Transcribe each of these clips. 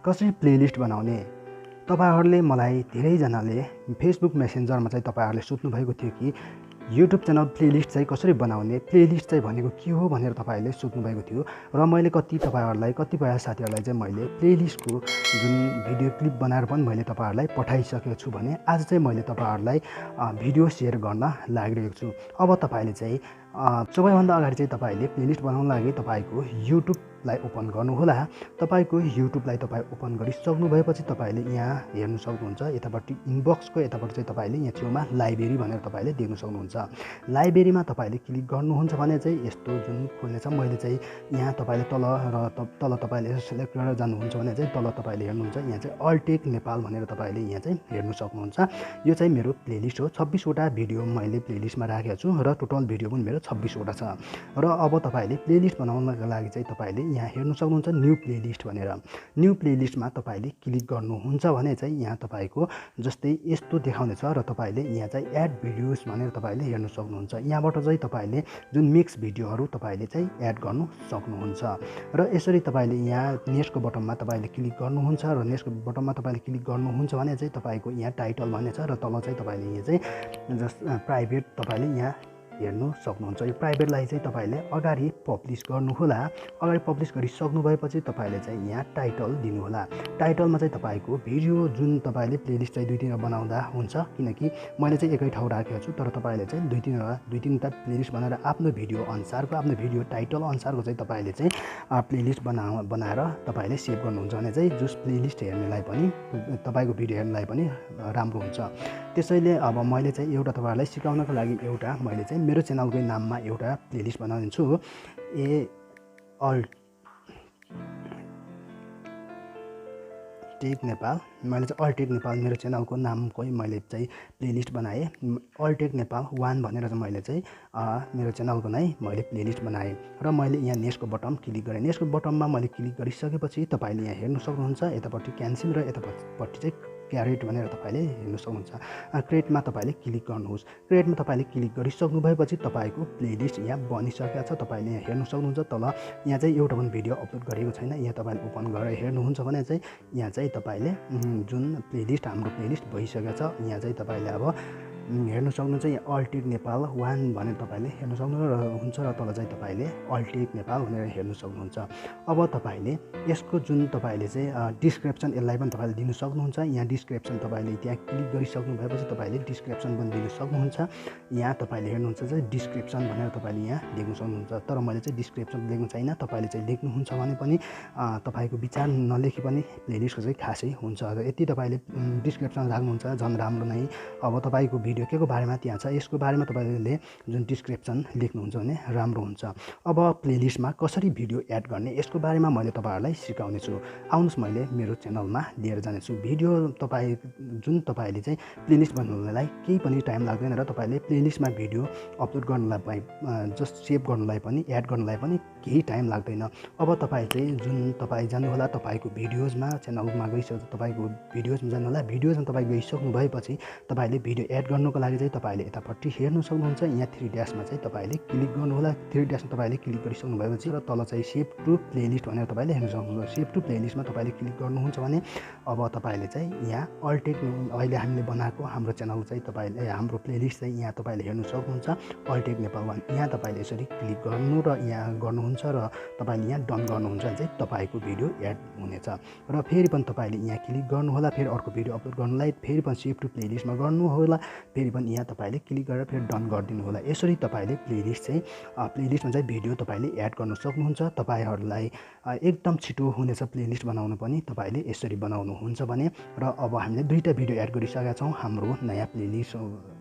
कसरी प्लेलिस्ट बनाउने तपाईहरुले मलाई धेरैजनाले फेसबुक मेसेन्जरमा चाहिँ तपाईहरुले सोध्नु भएको थियो कि YouTube च्यानल प्लेलिस्ट चाहिँ कसरी बनाउने प्लेलिस्ट चाहिँ भनेको के हो भनेर तपाईहरुले सोध्नु भएको थियो र मैले कतिपय साथीहरुलाई चाहिँ मैले प्लेलिस्टको जुन भिडियो क्लिप बनाएर पनि मैले तपाईहरुलाई पठाइसकेको छु भने आज चाहिँ मैले तपाईहरुलाई भिडियो शेयर गर्न लागिरहेको छु। अब तपाईले चाहिँ सबैभन्दा अगाडि चाहिँ तपाईले प्लेलिस्ट बनाउन लागि तपाईको YouTube लाई ओपन गर्नुहोला। तपाईको YouTube लाई तपाई ओपन गरिसक्नु भएपछि तपाईले यहाँ हेर्न सक्नुहुन्छ। यतापट्टि इनबक्सको यतापट्टि चाहिँ तपाईले यहाँ छेउमा लाइब्रेरी भनेर तपाईले देख्न सक्नुहुन्छ। लाइब्रेरीमा तपाईले क्लिक गर्नुहुन्छ भने चाहिँ यस्तो जुन खोल्नेछ। मैले चाहिँ यहाँ तपाईले तल तपाईले सिलेक्ट गरेर जानुहुन्छ भने चाहिँ तल तपाईले हेर्नुहुन्छ यहाँ चाहिँ अल टेक नेपाल भनेर तपाईले यहाँ चाहिँ हेर्न सक्नुहुन्छ। यो चाहिँ मेरो प्लेलिस्ट हो। 26 वटा भिडियो मैले प्लेलिस्टमा राखेको छु र टोटल भिडियो पनि मेरो 26 वटा छ। र अब तपाईले प्लेलिस्ट बनाउनको लागि चाहिँ तपाईले यहाँ हेर्न सक्नुहुन्छ न्यू प्लेलिस्ट भनेर। न्यू प्लेलिस्टमा तपाईले क्लिक गर्नुहुन्छ भने चाहिँ यहाँ तपाईको जस्तै यस्तो देखाउनेछ र तपाईले यहाँ चाहिँ एड भिडियोज भनेर तपाईले हेर्न सक्नुहुन्छ। यहाँबाट चाहिँ तपाईले जुन मिक्स भिडियोहरु तपाईले चाहिँ एड गर्न सक्नुहुन्छ। र यसरी तपाईले यहाँ नेक्स्टको बटनमा तपाईले क्लिक गर्नुहुन्छ र नेक्स्टको बटनमा तपाईले क्लिक गर्नुहुन्छ भने चाहिँ तपाईको यहाँ टाइटल भन्ने छ र तल चाहिँ तपाईले यहाँ चाहिँ जस्ट प्राइभेट तपाईले यहाँ हेर्नु सक्नुहुन्छ। यो प्राइभेटलाई चाहिँ तपाईले अगाडि पब्लिश गर्नुहोला। अगाडि पब्लिश गरिसक्नु भएपछि तपाईले चाहिँ यहाँ टाइटल दिनुहोला। टाइटलमा चाहिँ तपाईको भिडियो जुन तपाईले प्लेलिस्ट चाहिँ दुई तीनवटा बनाउँदा हुन्छ, किनकि मैले चाहिँ एकै ठाउँ राखेको छु। तर तपाईले चाहिँ दुई तीनवटा प्लेलिस्ट बनाएर आफ्नो भिडियो अनुसारको आफ्नो भिडियो टाइटल अनुसारको चाहिँ तपाईले चाहिँ प्लेलिस्ट बनाएर तपाईले सेभ गर्नुहुन्छ भने चाहिँ जस प्लेलिस्ट हेर्नेलाई पनि तपाईको भिडियो हेर्नलाई पनि राम्रो हुन्छ। त्यसैले अब मैले चाहिँ एउटा तपाईहरुलाई सिकाउनको लागि एउटा मैले चाहिँ मेरो च्यानलकै नाममा एउटा प्लेलिस्ट बनाउँछु। All tech Nepal. मैले चाहिँ अल टेक नेपाल मेरो च्यानलको नामकै मैले चाहिँ प्लेलिस्ट बनाएँ। अल टेक नेपाल 1 भनेर चाहिँ मैले चाहिँ मेरो च्यानलको नै मैले प्लेलिस्ट बनाएँ र मैले यहाँ नेक्स्टको बटन क्लिक गरेँ। नेक्स्टको बटनमा मैले क्लिक गरिसकेपछि तपाईले यहाँ हेर्न सक्नुहुन्छ। यतापट्टि क्यान्सल र यतापट्टि चाहिँ क्यारेट भनेर तपाईले हेर्न सक्नुहुन्छ। क्रिएटमा तपाईले क्लिक गर्नुहोस्। क्रिएटमा तपाईले क्लिक गरिसक्नु भएपछि तपाईको प्लेलिस्ट यहाँ बनिसकेको छ। तपाईले यहाँ हेर्न सक्नुहुन्छ। तल यहाँ चाहिँ एउटा पनि भिडियो अपलोड गरेको छैन। यहाँ तपाईले ओपन गरेर हेर्नुहुन्छ भने चाहिँ यहाँ चाहिँ तपाईले जुन प्लेलिस्ट हाम्रो प्लेलिस्ट भइसकेको छ। यहाँ चाहिँ तपाईले अब हेर्न सक्नुहुन्छ। यहाँ अल टेक नेपाल 1 भनेर तपाईले हेर्न सक्नुहुन्छ र तल चाहिँ तपाईले अल टेक नेपाल भनेर हेर्न सक्नुहुन्छ। अब तपाईले यसको जुन तपाईले चाहिँ डिस्क्रिप्सन यसलाई पनि तपाईले दिन सक्नुहुन्छ। यहाँ डिस्क्रिप्सन तपाईले त्यहाँ क्लिक गरिसक्नु भएपछि तपाईले डिस्क्रिप्सन पनि दिन सक्नुहुन्छ। यहाँ तपाईले हेर्नुहुन्छ चाहिँ डिस्क्रिप्सन भनेर तपाईले यहाँ लेख्न सक्नुहुन्छ। तर मैले चाहिँ डिस्क्रिप्सन लेख्नु छैन। तपाईले चाहिँ लेख्नुहुन्छ भने पनि तपाईको विचार नलेखी पनि प्लेलिस्टको चाहिँ खासै हुन्छ। र यति तपाईले डिस्क्रिप्सन राख्नुहुन्छ झन् राम्रो नै। अब तपाईको भिडियो के को बारेमा त्यहाँ छ यसको बारेमा तपाईले जुन डिस्क्रिप्सन लेख्नुहुन्छ भने राम्रो हुन्छ। अब प्लेलिस्टमा कसरी भिडियो एड गर्ने यसको बारेमा मैले तपाईहरुलाई सिकाउने छु। आउनुस् मैले मेरो च्यानलमा लिएर जाने छु। भिडियो जुन तपाईले चाहिँ प्लेलिस्ट बनाउनलाई केही पनि टाइम लाग्दैन र तपाईले प्लेलिस्टमा भिडियो अपलोड गर्नलाई जस्ट सेभ गर्नलाई पनि एड गर्नलाई पनि केही टाइम लाग्दैन। अब तपाई चाहिँ जुन तपाई जानु होला तपाईको भिडियोजमा च्यानलमा गइसक्नु तपाईको भिडियोजमा जानु होला। भिडियोजमा तपाई गइसक्नु भएपछि तपाईले भिडियो एड गर्नुको लागि चाहिँ तपाईले यतापट्टि हेर्न सक्नुहुन्छ। यहाँ 3 ड्याशमा चाहिँ तपाईले क्लिक गर्नु होला। 3 ड्याशमा तपाईले क्लिक गरिसक्नु भएपछि र तल चाहिँ सेभ टु प्लेलिस्ट भनेर तपाईले हेर्न सक्नुहुन्छ। सेभ टु प्लेलिस्टमा तपाईले क्लिक गर्नुहुन्छ भने अब तपाईले चाहिँ यहाँ अल टेक अहिले हामीले बनाएको हाम्रो च्यानल चाहिँ तपाईले हाम्रो प्लेलिस्ट चाहिँ यहाँ तपाईले हेर्न सक्नुहुन्छ। अल टेक नेपाल 1 यहाँ तपाईले यसरी क्लिक गर्नु र यहाँ गर्नुहुन्छ र तपाईले यहाँ डन गर्नुहुन्छ भने चाहिँ तपाईको भिडियो एड हुनेछ। र फेरि पनि तपाईले यहाँ क्लिक गर्नु होला। फेरि अर्को भिडियो अपलोड गर्नलाई फेरि पनि सेभ टु प्लेलिस्टमा गर्नु होला। फेरि पनि यहाँ तपाईले क्लिक गरेर फेरि डन गरिदिनु होला। यसरी तपाईले प्लेलिस्टमा चाहिँ भिडियो तपाईले एड गर्न सक्नुहुन्छ। तपाईहरुलाई एकदम छिटो हुनेछ प्लेलिस्ट बनाउनु पनि तपाईले यसरी बनाउनुहुन्छ भने। र अब हामीले दुईटा भिडियो एड गरिसकेका छौं हाम्रो नयाँ प्लेलिस्ट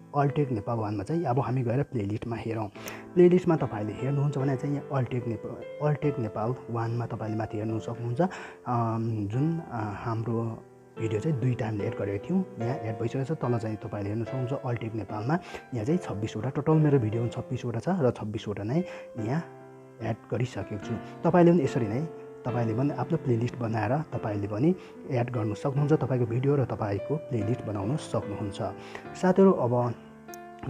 अल टेक नेपाल 1 मा चाहिँ। अब हामी गएर प्लेलिस्टमा हेरौँ। प्लेलिस्टमा तपाईले हेर्नुहुन्छ भने चाहिँ यहाँ अल टेक नेपाल 1 मा तपाईले माथि हेर्न सक्नुहुन्छ। जुन हाम्रो भिडियो चाहिँ 2 टाइमले एड गरेको थियौँ यहाँ एड भइसकेको छ। तल चाहिँ तपाईले हेर्न सक्नुहुन्छ अल टेक नेपालमा यहाँ चाहिँ 26 वटा टोटल मेरो भिडियो 26 वटा छ र 26 वटा नै यहाँ एड गरिसकेको छु। तपाईले पनि यसरी नै तपाईले पनि आफ्नो प्लेलिस्ट बनाएर तपाईले पनि एड गर्न सक्नुहुन्छ। तपाईको भिडियो र तपाईको प्लेलिस्ट बनाउन सक्नुहुन्छ। साथीहरु अब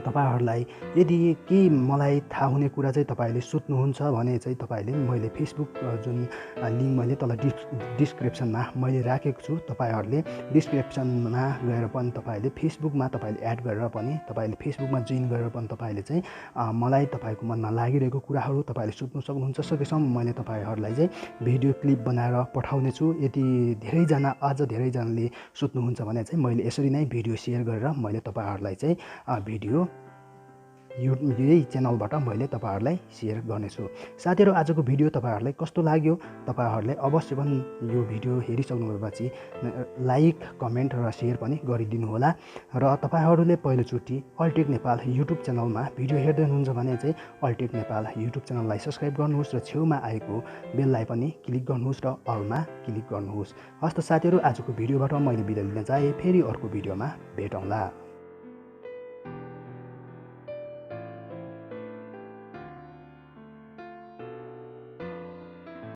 तपाईहरुलाई यदि केही मलाई थाहा हुने कुरा चाहिँ तपाईहरुले सोध्नुहुन्छ भने चाहिँ तपाईहरुले मैले फेसबुक जुन लिंक मैले तल डिस्क्रिप्सनमा मैले राखेको छु तपाईहरुले डिस्क्रिप्सनमा गएर पनि तपाईहरुले फेसबुकमा तपाईहरुले एड गरेर पनि तपाईहरुले फेसबुकमा जोइन गरेर पनि तपाईहरुले चाहिँ मलाई तपाईको मनमा लागिरहेको कुराहरु तपाईहरुले सोध्न सक्नुहुन्छ सकेसम्म मैले तपाईहरुलाई चाहिँ भिडियो क्लिप बनाएर पठाउने छु यदि अझ धेरै जनाले सोध्नुहुन्छ भने चाहिँ मैले यसरी नै भिडियो शेयर गरेर मैले तपाईहरुलाई चाहिँ भिडियो यही च्यानलबाट मैले तपाईहरुलाई शेयर गर्नेछु। साथीहरु आजको भिडियो तपाईहरुलाई कस्तो लाग्यो तपाईहरुले अवश्य पनि यो भिडियो हेरिसक्नुभएपछि लाइक कमेन्ट र शेयर पनि गरिदिनु होला र तपाईहरुले पहिलोचोटी अल टेक नेपाल युट्युब च्यानलमा भिडियो हेर्दै हुनुहुन्छ भने चाहिँ अल टेक नेपाल युट्युब च्यानललाई सब्स्क्राइब गर्नुहोस् र छेउमा आएको बेललाई पनि क्लिक गर्नुहोस् र अलमा क्लिक गर्नुहोस्। हस्त साथीहरु आजको भिडियोबाट मैले बिदा लिन चाहे फेरि अर्को भिडियोमा भेटौँला।